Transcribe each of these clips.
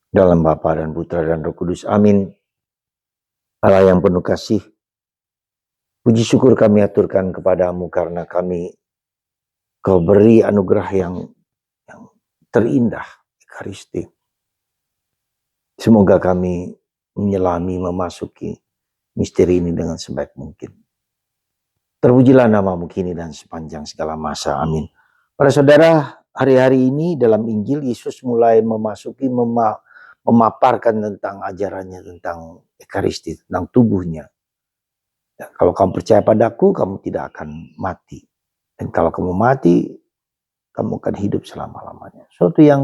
Dalam Bapa dan Putra dan Roh Kudus. Amin. Allah yang penuh kasih, puji syukur kami aturkan kepadamu karena Kau beri anugerah yang terindah, Ekaristi. Semoga kami menyelami, memasuki misteri ini dengan sebaik mungkin. Terpujilah namamu kini dan sepanjang segala masa. Amin. Para saudara, hari-hari ini dalam Injil Yesus mulai memaparkan tentang ajarannya tentang Ekaristi, tentang tubuhnya. Ya, kalau kamu percaya padaku, kamu tidak akan mati. Dan kalau kamu mati, kamu akan hidup selama-lamanya. Suatu yang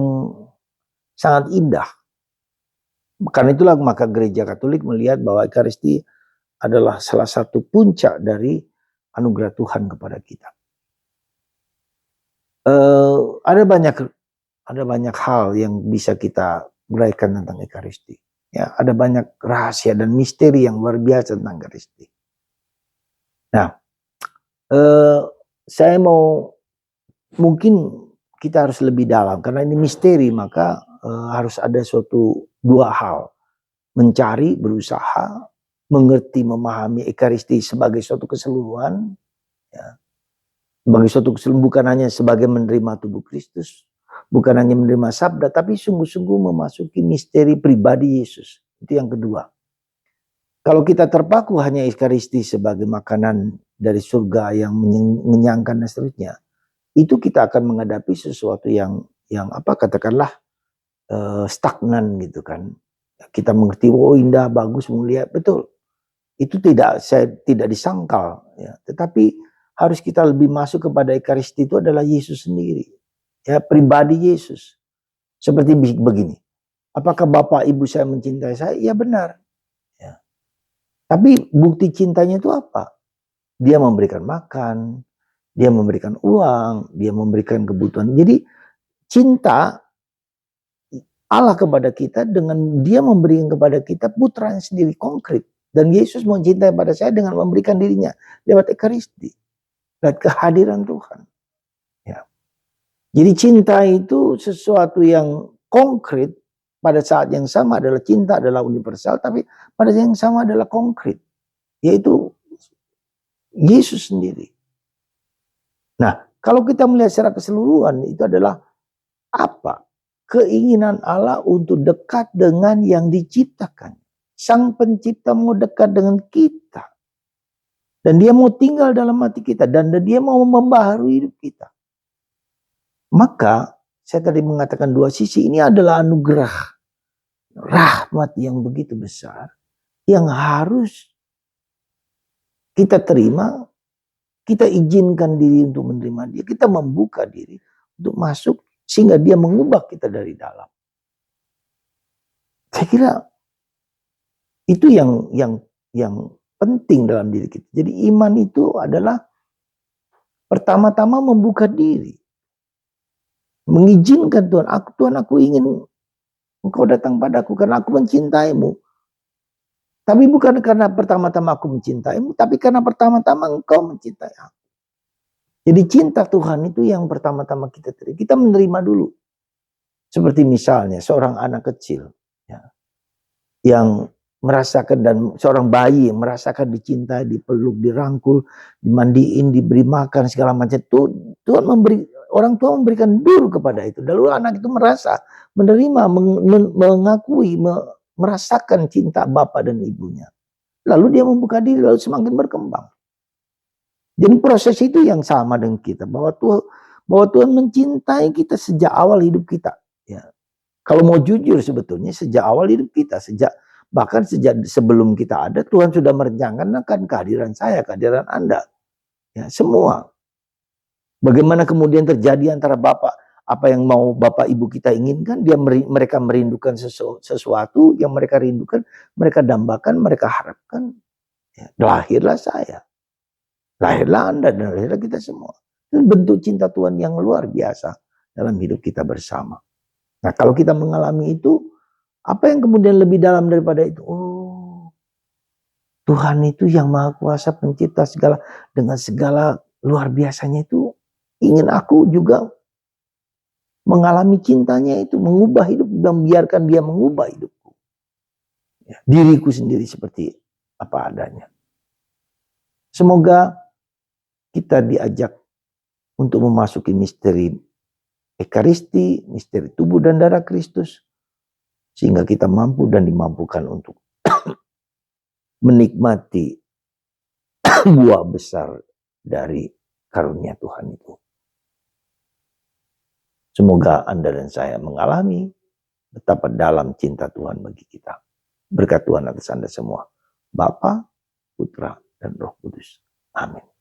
sangat indah. Karena itulah maka gereja Katolik melihat bahwa Ekaristi adalah salah satu puncak dari anugerah Tuhan kepada kita. Ada banyak hal yang bisa kita uraikan tentang Ekaristi. Ya, ada banyak rahasia dan misteri yang luar biasa tentang Ekaristi. Nah, saya mungkin kita harus lebih dalam karena ini misteri, maka harus ada dua hal: mencari, berusaha, mengerti, memahami Ekaristi sebagai suatu keseluruhan, ya. Sebagai suatu keseluruhan, bukan hanya sebagai menerima tubuh Kristus, bukan hanya menerima sabda, tapi sungguh-sungguh memasuki misteri pribadi Yesus. Itu yang kedua. Kalau kita terpaku hanya Ekaristi sebagai makanan dari surga yang mengenyangkan dan seterusnya, itu kita akan menghadapi sesuatu yang katakanlah stagnan gitu kan. Kita mengerti, oh indah, bagus, mulia, betul. Itu saya tidak disangkal, ya. Tetapi harus kita lebih masuk kepada Ekaristi, itu adalah Yesus sendiri, ya, pribadi Yesus. Seperti begini, apakah Bapak Ibu saya mencintai saya? Ya benar, ya. Tapi bukti cintanya itu apa? Dia memberikan makan, dia memberikan uang, dia memberikan kebutuhan. Jadi cinta Allah kepada kita dengan dia memberikan kepada kita putranya sendiri, konkret. Dan Yesus mencintai pada saya dengan memberikan dirinya lewat Ekaristi, lewat kehadiran Tuhan. Ya. Jadi cinta itu sesuatu yang konkret, pada saat yang sama adalah cinta adalah universal, tapi pada saat yang sama adalah konkret, yaitu Yesus sendiri. Nah, kalau kita melihat secara keseluruhan, itu adalah apa? Keinginan Allah untuk dekat dengan yang diciptakan. Sang pencipta mau dekat dengan kita. Dan dia mau tinggal dalam hati kita. Dan dia mau membaharui hidup kita. Maka saya tadi mengatakan dua sisi. Ini adalah anugerah rahmat yang begitu besar. Yang harus kita terima. Kita izinkan diri untuk menerima dia. Kita membuka diri untuk masuk. Sehingga dia mengubah kita dari dalam. Saya kira itu yang penting dalam diri kita. Jadi iman itu adalah pertama-tama membuka diri. Mengizinkan Tuhan, aku ingin engkau datang padaku karena aku mencintaimu. Tapi bukan karena pertama-tama aku mencintaimu, tapi karena pertama-tama engkau mencintai aku. Jadi cinta Tuhan itu yang pertama-tama kita terima. Kita menerima dulu. Seperti misalnya seorang anak kecil, ya, yang merasakan, dan seorang bayi yang merasakan dicintai, dipeluk, dirangkul, dimandiin, diberi makan segala macam. Tuhan orang tua memberikan dulu kepada itu. Lalu anak itu merasa menerima, mengakui, merasakan cinta bapak dan ibunya. Lalu dia membuka diri, lalu semakin berkembang. Jadi proses itu yang sama dengan kita, bahwa Tuhan mencintai kita sejak awal hidup kita. Ya. Kalau mau jujur sebetulnya sejak awal hidup kita, bahkan sejak sebelum kita ada, Tuhan sudah merencanakan kehadiran saya, kehadiran Anda. Ya, semua. Bagaimana kemudian terjadi antara Bapak, apa yang mau Bapak Ibu kita inginkan, mereka merindukan sesuatu yang mereka rindukan, mereka dambakan, mereka harapkan. Ya, lahirlah saya. Lahirlah Anda dan lahirlah kita semua. Itu bentuk cinta Tuhan yang luar biasa dalam hidup kita bersama. Nah, kalau kita mengalami itu, apa yang kemudian lebih dalam daripada itu? Oh, Tuhan itu yang Maha Kuasa, pencipta segala, dengan segala luar biasanya itu ingin aku juga mengalami cintanya itu, mengubah hidup, membiarkan dia mengubah hidupku. Ya, diriku sendiri seperti apa adanya. Semoga kita diajak untuk memasuki misteri Ekaristi, misteri tubuh dan darah Kristus, sehingga kita mampu dan dimampukan untuk menikmati buah besar dari karunia Tuhan itu. Semoga Anda dan saya mengalami betapa dalam cinta Tuhan bagi kita. Berkat Tuhan atas Anda semua. Bapa, Putra, dan Roh Kudus. Amin.